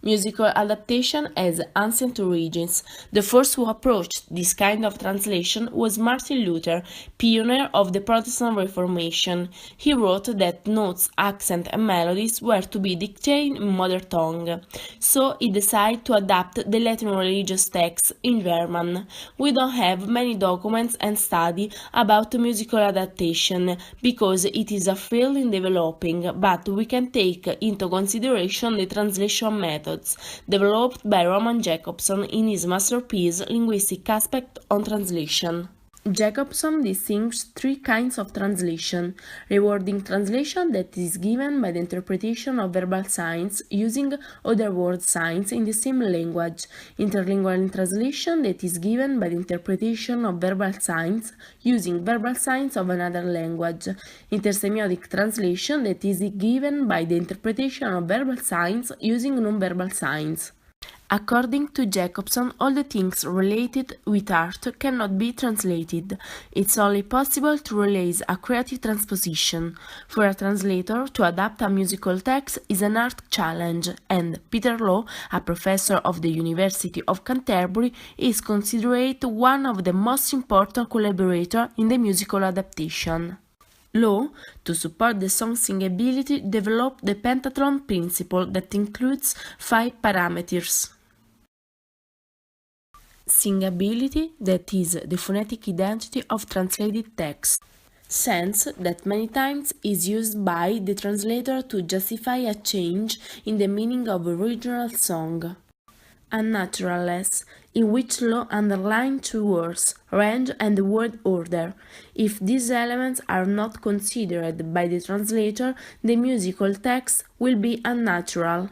Musical adaptation has ancient origins. The first who approached this kind of translation was Martin Luther, pioneer of the Protestant Reformation. He wrote that notes, accent, and melodies were to be dictated in mother tongue. So he decided to adapt the Latin religious texts in German. We don't have many documents and study about musical adaptation because it is a field in developing, but we can take into consideration the translation methods developed by Roman Jacobson in his masterpiece Linguistic Aspect on Translation. Jacobson distinguished three kinds of translation: rewarding translation that is given by the interpretation of verbal signs using other word signs in the same language, interlingual translation that is given by the interpretation of verbal signs using verbal signs of another language, intersemiotic translation that is given by the interpretation of verbal signs using non-verbal signs. According to Jacobson, all the things related with art cannot be translated. It's only possible to realize a creative transposition. For a translator, to adapt a musical text is an art challenge, and Peter Law, a professor of the University of Canterbury, is considered one of the most important collaborators in the musical adaptation. Law, to support the song's singability, developed the pentatron principle that includes 5 parameters. Singability, that is the phonetic identity of translated text. Sense, that many times is used by the translator to justify a change in the meaning of original song. Unnaturalness, in which Law underlined 2 words, range and the word order. If these elements are not considered by the translator, the musical text will be unnatural.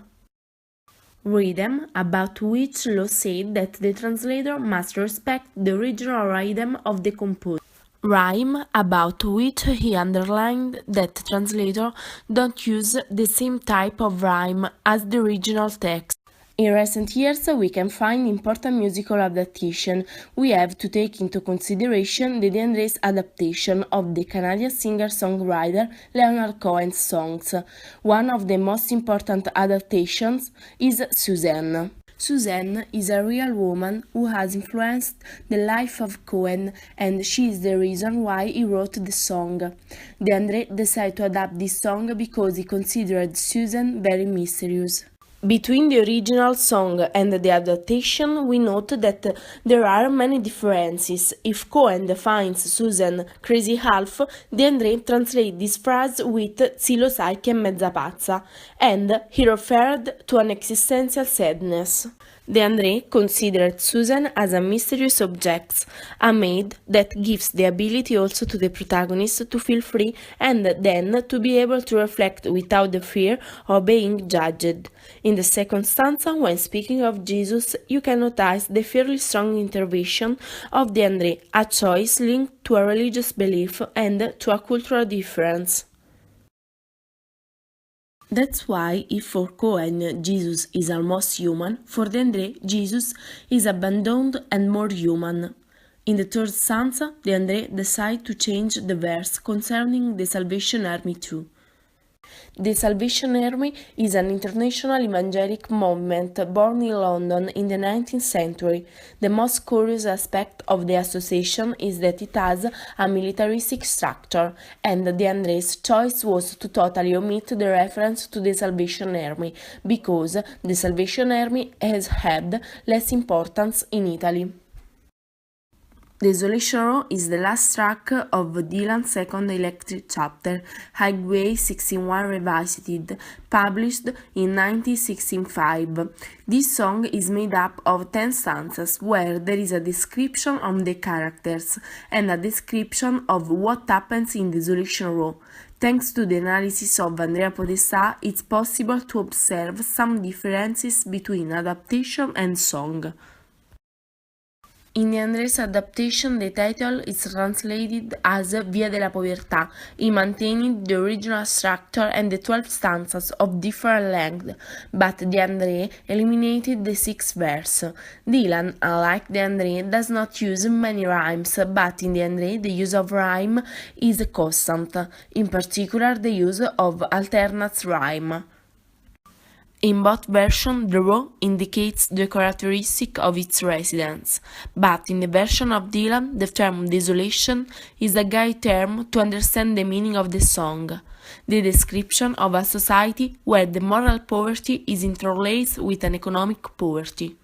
Rhythm, about which Law said that the translator must respect the original rhythm of the composer. Rhyme, about which he underlined that the translator don't use the same type of rhyme as the original text. In recent years, we can find important musical adaptation. We have to take into consideration the DeAndre's adaptation of the Canadian singer-songwriter Leonard Cohen's songs. One of the most important adaptations is Suzanne. Suzanne is a real woman who has influenced the life of Cohen, and she is the reason why he wrote the song. DeAndre decided to adapt this song because he considered Suzanne very mysterious. Between the original song and the adaptation, we note that there are many differences. If Cohen defines Susan crazy half, DeAndre translates this phrase with "Sì lo sai che è mezza pazza," and he referred to an existential sadness. DeAndre considered Susan as a mysterious object, a maid that gives the ability also to the protagonist to feel free and then to be able to reflect without the fear of being judged. In the second stanza, when speaking of Jesus, you can notice the fairly strong intervention of DeAndre, a choice linked to a religious belief and to a cultural difference. That's why, if for Cohen Jesus is almost human, for DeAndre Jesus is abandoned and more human. In the third stanza, DeAndre decides to change the verse concerning the Salvation Army too. The Salvation Army is an international evangelical movement born in London in the 19th century. The most curious aspect of the association is that it has a militaristic structure, and DeAndre's choice was to totally omit the reference to the Salvation Army, because the Salvation Army has had less importance in Italy. Desolation Row is the last track of Dylan's second electric chapter, Highway 61 Revisited, published in 1965. This song is made up of 10 stanzas, where there is a description of the characters and a description of what happens in Desolation Row. Thanks to the analysis of Andrea Podestà, it's possible to observe some differences between adaptation and song. In DeAndre's adaptation, the title is translated as Via della Povertà. He maintained the original structure and the 12 stanzas of different length, but DeAndre eliminated the 6th verse. Dylan, unlike DeAndre, does not use many rhymes, but in DeAndre the use of rhyme is constant, in particular the use of alternate rhyme. In both versions, the row indicates the characteristic of its residents, but in the version of Dylan, the term desolation is a guide term to understand the meaning of the song, the description of a society where the moral poverty is interlaced with an economic poverty.